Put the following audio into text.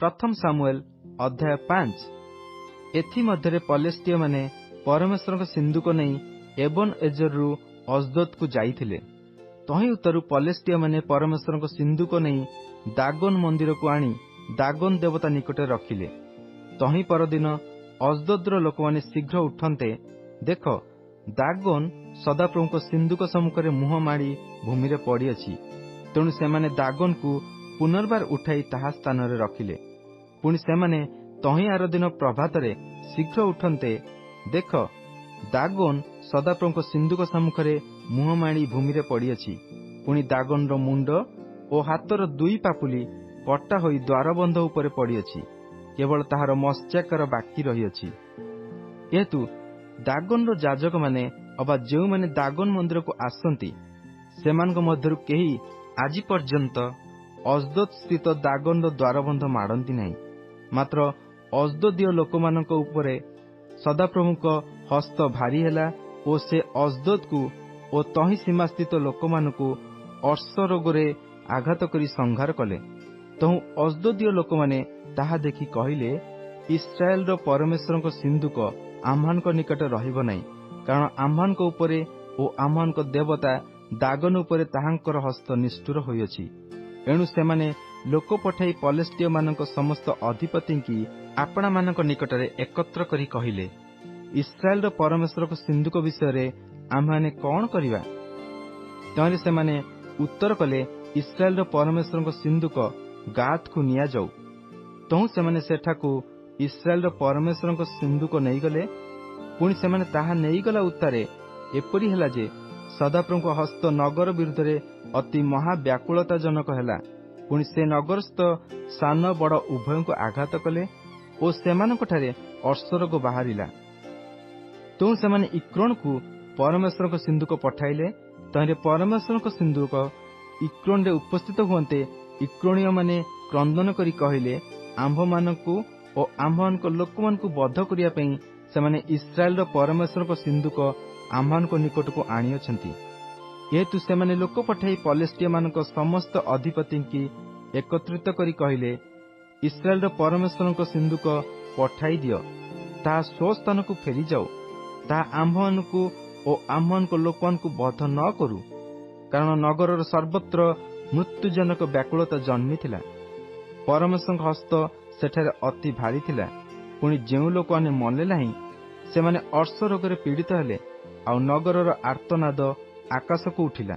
प्रथम सामुएल अध्याय 5। एथि मध्यरे पलेस्टीय माने परमेश्वर सिंधुक नहीं एबन एजरु अजदोद को जाइथिले। तही उत्तरु पलेस्टीय माने परमेश्वर सिंधुक नहीं दागोन मंदिर को आनी दागोन देवता निकटे रखिले। तही परदिन अजदोद्र लोक माने शीघ्र उठन्ते, देख दागोन सदाप्रभु सिंधुक सम्मुखरे मुह माड़ी भूमि रे पड़ी अछि। तेणु सेमाने दागोन को पुनर्बार उठाई ताहा स्थान रे रखिले। पुणी सेमाने तही आर दिन प्रभातरे शीघ्र उठन्ते, देख दागोन सदाप्रभु सिंधुक सम्मुखरे मुह माड़ी भूमि रे पड़ी अछि। पुणी दागोन रो मुंड ओ हातर दुई पापुली कटा होई द्वारबंध उपरे पड़ी अछि, केवल ताहार मस्त्याकार बाकी रही अछि। एतु दागोन रो जाजक माने अबा जेउ माने दागोन मंदिर को आसंती सेमानक मध्यरु केही आजि पर्यंत अजदोद स्थित दागोन रो द्वारबंध माडंती नाही। मात्र अजदोदीय लोकमानक उपरे सदाप्रभुक हस्त भारी हेला ओ से अजदोद को ओ तही सीमा स्थित लोकमानकु अर्श रोगरे आघात करी संहार कले। तहु अजदोदीय लोकमाने ताहा देखि कहिले, इस्राएल रो परमेश्वरक सिंधुक आम्हानक निकट रहिब नाही, कारण आम्हानक उपरे ओ आम्हानक देवता दागोन उपरे ताहांकर हस्त निष्ठुर होइअछि। एणु सेमाने लोक पठाई पलेस्टीय मानक समस्त अधिपति की आपणा मानक निकटरे एकत्र करी कहिले, इस्राएल रो परमेश्वरक सिंधुक विषय रे आम्हाने कौन करिबा? तरे सेमाने उत्तर कले, इस्राएल रो परमेश्वरक सिंधुक गात को निया जाऊ। तहु सेमाने सेठाकू इस्राएल रो परमेश्वरक सिंधुक नहीं गले। पुणी सेमाने ताहा नहीं गला उत्तारे एपरी हेला जे सदाप्रभुक हस्त नगर विरुद्ध रे अति महाव्याकुलता जनक हेला। पुणी से नगरस्थ सान बड़ उभय को आघात कले ओ सेमानक ठारे अर्शरोग बाहरिला। तो सेमाने इक्रोन को परमेश्वरक सिंधुक पठाइले। तहरे परमेश्वरक सिंधुक इक्रोन रे उपस्थित हुअन्ते इक्रोनिय माने क्रंदन करी कहिले, आंभ मानकु ओ आंभमानक लोकमानकु बद्ध करिया पई सेमाने इस्राएल रो परमेश्वरक सिंधुक आंभमानक निकट को आनी अछंती। एतु सेमाने लोक पठाई पलेस्टीय मानक समस्त अधिपति की एकत्रित करी कहिले, इस्राएल रो परमेश्वरक सिंधुक पठाई दियो, ता स्व स्थान को फेरी जाओ, ता आंभमानकु ओ आंभमानक लोकमानकु बद्ध न करू, कारण नगरर सर्वत्र मृत्युजनक व्याकुलता जन्मी थिला। परमेश्वरक हस्त सेठारे अति भारी थिला। पुणी जेउ लोक माने मले नाही सेमाने अर्श रोगरे पीड़ित हेले, आउ नगरर आर्तनाद आकाश को उठिला।